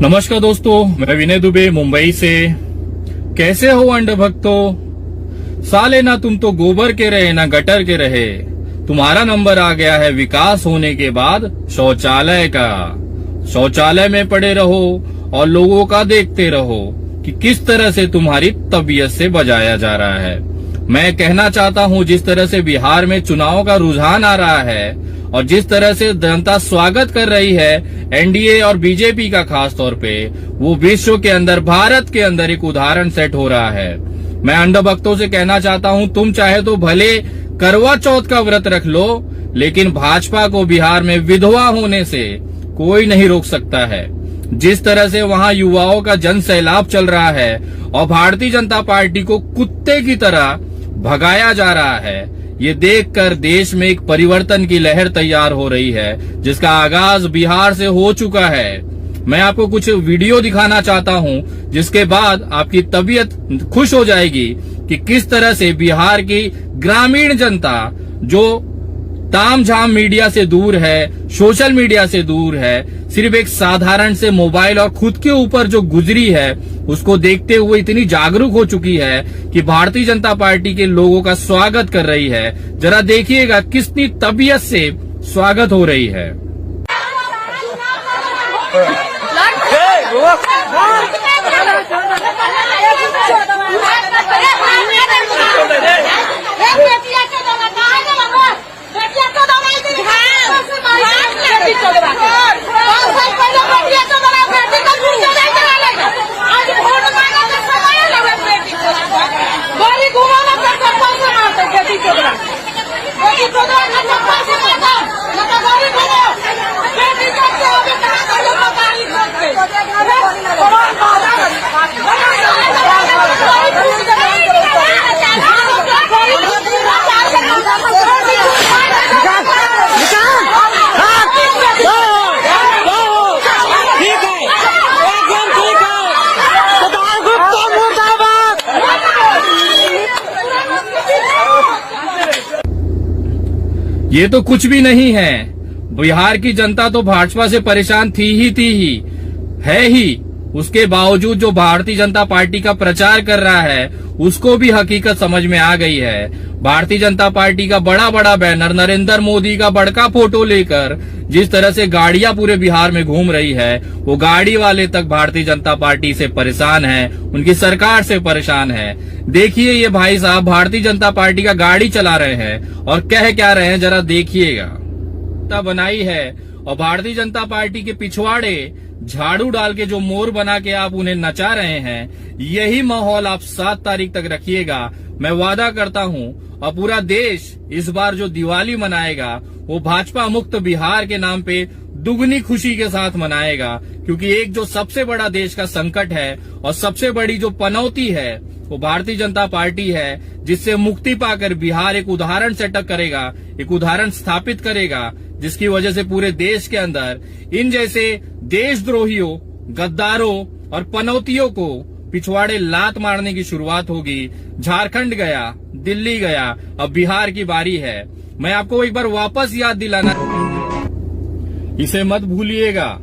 नमस्कार दोस्तों, मैं विनय दुबे मुंबई से। कैसे हो अंड भक्तों? साले ना तुम तो गोबर के रहे ना गटर के रहे। तुम्हारा नंबर आ गया है विकास होने के बाद शौचालय का। शौचालय में पड़े रहो और लोगों का देखते रहो कि किस तरह से तुम्हारी तबीयत से बजाया जा रहा है। मैं कहना चाहता हूं, जिस तरह से बिहार में चुनाव का रुझान आ रहा है और जिस तरह से जनता स्वागत कर रही है एनडीए और बीजेपी का, खास तौर पे वो विश्व के अंदर, भारत के अंदर एक उदाहरण सेट हो रहा है। मैं अंध भक्तों से कहना चाहता हूं, तुम चाहे तो भले करवा चौथ का व्रत रख लो, लेकिन भाजपा को बिहार में विधवा होने से कोई नहीं रोक सकता है। जिस तरह से वहां युवाओं का जन सैलाब चल रहा है और भारतीय जनता पार्टी को कुत्ते की तरह भगाया जा रहा है, ये देखकर देश में एक परिवर्तन की लहर तैयार हो रही है, जिसका आगाज बिहार से हो चुका है। मैं आपको कुछ वीडियो दिखाना चाहता हूं, जिसके बाद आपकी तबीयत खुश हो जाएगी कि किस तरह से बिहार की ग्रामीण जनता, जो तामझाम मीडिया से दूर है, सोशल मीडिया से दूर है, सिर्फ एक साधारण से मोबाइल और खुद के ऊपर जो गुजरी है उसको देखते हुए इतनी जागरूक हो चुकी है कि भारतीय जनता पार्टी के लोगों का स्वागत कर रही है। जरा देखिएगा कितनी तबीयत से स्वागत हो रही है। ये तो कुछ भी नहीं है। बिहार की जनता तो भाजपा से परेशान थी ही। उसके बावजूद जो भारतीय जनता पार्टी का प्रचार कर रहा है उसको भी हकीकत समझ में आ गई है। भारतीय जनता पार्टी का बड़ा बड़ा बैनर, नरेंद्र मोदी का बड़का फोटो लेकर जिस तरह से गाड़ियां पूरे बिहार में घूम रही है, वो गाड़ी वाले तक भारतीय जनता पार्टी से परेशान है, उनकी सरकार से परेशान है। देखिए ये भाई साहब भारतीय जनता पार्टी का गाड़ी चला रहे हैं और कह क्या रहे हैं, जरा देखिएगा। बनाई है और भारतीय जनता पार्टी के पिछवाड़े झाड़ू डाल के जो मोर बना के आप उन्हें नचा रहे हैं, यही माहौल आप 7 तारीख तक रखिएगा। मैं वादा करता हूं, और पूरा देश इस बार जो दिवाली मनाएगा वो भाजपा मुक्त बिहार के नाम पे दुगनी खुशी के साथ मनाएगा। क्योंकि एक जो सबसे बड़ा देश का संकट है और सबसे बड़ी जो पनौती है वो भारतीय जनता पार्टी है, जिससे मुक्ति पाकर बिहार एक उदाहरण सेटअप करेगा, एक उदाहरण स्थापित करेगा, जिसकी वजह से पूरे देश के अंदर इन जैसे देशद्रोहियों, गद्दारों और पनौतियों को पिछवाड़े लात मारने की शुरुआत होगी। झारखंड गया, दिल्ली गया, अब बिहार की बारी है। मैं आपको एक बार वापस याद दिलाना, इसे मत भूलिएगा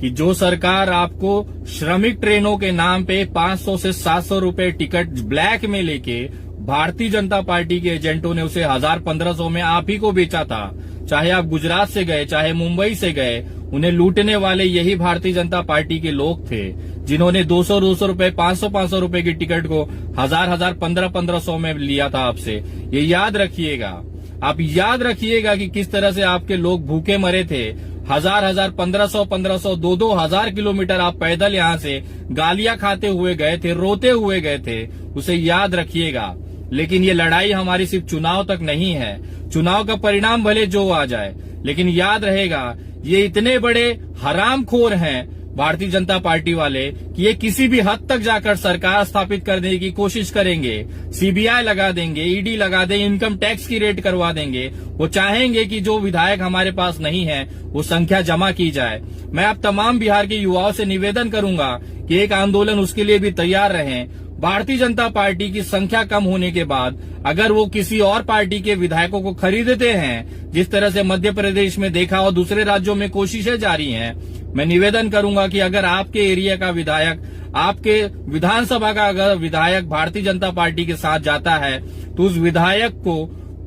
कि जो सरकार आपको श्रमिक ट्रेनों के नाम पे 500 से 700 रुपए टिकट ब्लैक में लेके, भारतीय जनता पार्टी के एजेंटों ने उसे 1000-1500 में आप ही को बेचा था। चाहे आप गुजरात से गए, चाहे मुंबई से गए, उन्हें लूटने वाले यही भारतीय जनता पार्टी के लोग थे, जिन्होंने 200-200 रुपए, 500-500 रुपए की टिकट को 1000-1000, 1500-1500 में लिया था आपसे। ये याद रखिएगा। आप याद रखिएगा कि किस तरह से आपके लोग भूखे मरे थे। 1000-1000, 1500-1500, 2-2 किलोमीटर आप पैदल यहाँ से गालियां खाते हुए गए थे, रोते हुए गए थे, उसे याद रखिएगा। लेकिन ये लड़ाई हमारी सिर्फ चुनाव तक नहीं है। चुनाव का परिणाम भले जो आ जाए, लेकिन याद रहेगा ये इतने बड़े हरामखोर हैं भारतीय जनता पार्टी वाले कि ये किसी भी हद तक जाकर सरकार स्थापित करने की कोशिश करेंगे। सीबीआई लगा देंगे, ईडी लगा देंगे, इनकम टैक्स की रेड करवा देंगे। वो चाहेंगे कि जो विधायक हमारे पास नहीं है वो संख्या जमा की जाए। मैं आप तमाम बिहार के युवाओं से निवेदन करूंगा कि एक आंदोलन उसके लिए भी तैयार रहें। भारतीय जनता पार्टी की संख्या कम होने के बाद अगर वो किसी और पार्टी के विधायकों को खरीदते हैं, जिस तरह से मध्य प्रदेश में देखा और दूसरे राज्यों में कोशिशें जारी हैं, मैं निवेदन करूंगा कि अगर आपके एरिया का विधायक, आपके विधानसभा का अगर विधायक भारतीय जनता पार्टी के साथ जाता है तो उस विधायक को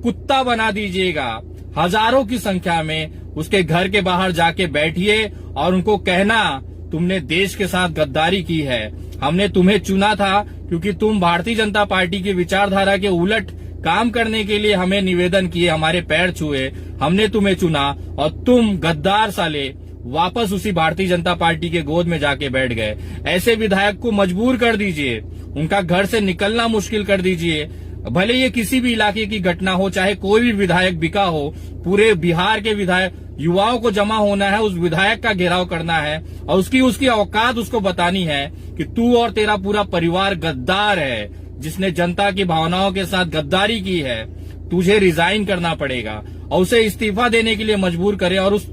कुत्ता बना दीजिएगा। हजारों की संख्या में उसके घर के बाहर जाके बैठिए और उनको कहना, तुमने देश के साथ गद्दारी की है। हमने तुम्हें चुना था क्योंकि तुम भारतीय जनता पार्टी की विचारधारा के उलट काम करने के लिए हमें निवेदन किए, हमारे पैर छुए, हमने तुम्हें चुना और तुम गद्दार साले वापस उसी भारतीय जनता पार्टी के गोद में जाके बैठ गए। ऐसे विधायक को मजबूर कर दीजिए, उनका घर से निकलना मुश्किल कर दीजिए। भले ये किसी भी इलाके की घटना हो, चाहे कोई भी विधायक बिका हो, पूरे बिहार के विधायक युवाओं को जमा होना है, उस विधायक का घेराव करना है और उसकी औकात उसको बतानी है कि तू और तेरा पूरा परिवार गद्दार है, जिसने जनता की भावनाओं के साथ गद्दारी की है। तुझे रिजाइन करना पड़ेगा और उसे इस्तीफा देने के लिए मजबूर करें और उस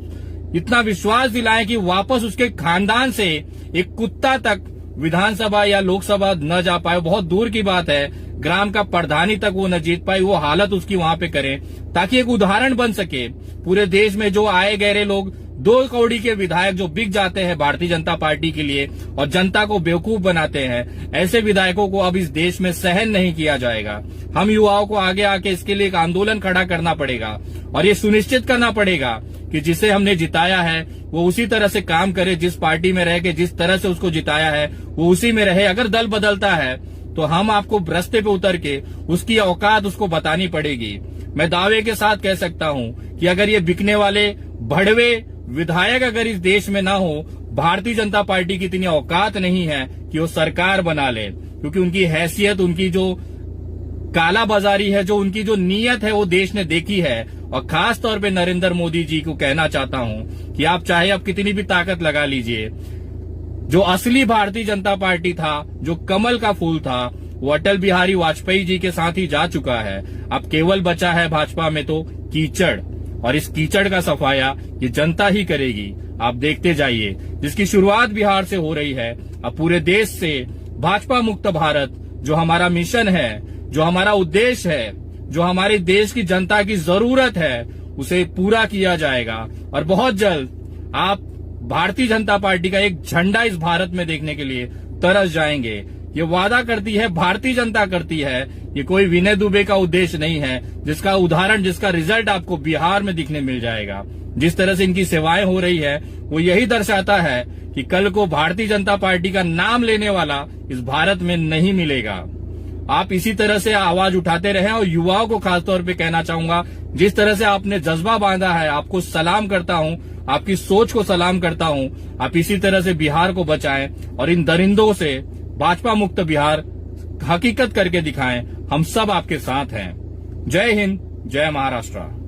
इतना विश्वास दिलाएं कि वापस उसके खानदान से एक कुत्ता तक विधानसभा या लोकसभा न जा पाए। बहुत दूर की बात है, ग्राम का प्रधानी तक वो न जीत पाई, वो हालत उसकी वहां पे करें ताकि एक उदाहरण बन सके पूरे देश में। जो आए गहरे लोग, 2 कौड़ी के विधायक जो बिक जाते हैं भारतीय जनता पार्टी के लिए और जनता को बेवकूफ बनाते हैं, ऐसे विधायकों को अब इस देश में सहन नहीं किया जाएगा। हम युवाओं को आगे आके इसके लिए एक आंदोलन खड़ा करना पड़ेगा और ये सुनिश्चित करना पड़ेगा कि जिसे हमने जिताया है वो उसी तरह से काम करे, जिस पार्टी में रह के जिस तरह से उसको जिताया है वो उसी में रहे। अगर दल बदलता है तो हम आपको रास्ते पे उतर के उसकी औकात उसको बतानी पड़ेगी। मैं दावे के साथ कह सकता हूं कि अगर ये बिकने वाले भड़वे विधायक अगर इस देश में ना हो, भारतीय जनता पार्टी की इतनी औकात नहीं है कि वो सरकार बना ले, क्योंकि उनकी हैसियत, उनकी जो काला बाजारी है, जो उनकी जो नीयत है वो देश ने देखी है। और खास तौर पे नरेंद्र मोदी जी को कहना चाहता हूं कि आप चाहे अब कितनी भी ताकत लगा लीजिए, जो असली भारतीय जनता पार्टी था, जो कमल का फूल था, वो अटल बिहारी वाजपेयी जी के साथ ही जा चुका है। अब केवल बचा है भाजपा में तो कीचड़, और इस कीचड़ का सफाया ये जनता ही करेगी। आप देखते जाइए, जिसकी शुरुआत बिहार से हो रही है, अब पूरे देश से भाजपा मुक्त भारत जो हमारा मिशन है, जो हमारा उद्देश्य है, जो हमारे देश की जनता की जरूरत है, उसे पूरा किया जाएगा। और बहुत जल्द आप भारतीय जनता पार्टी का एक झंडा इस भारत में देखने के लिए तरस जाएंगे। ये वादा करती है, भारतीय जनता करती है, ये कोई विनय दुबे का उद्देश्य नहीं है, जिसका उदाहरण, जिसका रिजल्ट आपको बिहार में दिखने मिल जाएगा। जिस तरह से इनकी सेवाएं हो रही है वो यही दर्शाता है कि कल को भारतीय जनता पार्टी का नाम लेने वाला इस भारत में नहीं मिलेगा। आप इसी तरह से आवाज उठाते रहें और युवाओं को खासतौर पे कहना चाहूंगा, जिस तरह से आपने जज्बा बांधा है, आपको सलाम करता हूं, आपकी सोच को सलाम करता हूं। आप इसी तरह से बिहार को बचाएं और इन दरिंदों से भाजपा मुक्त बिहार हकीकत करके दिखाएं। हम सब आपके साथ हैं। जय हिंद, जय महाराष्ट्र।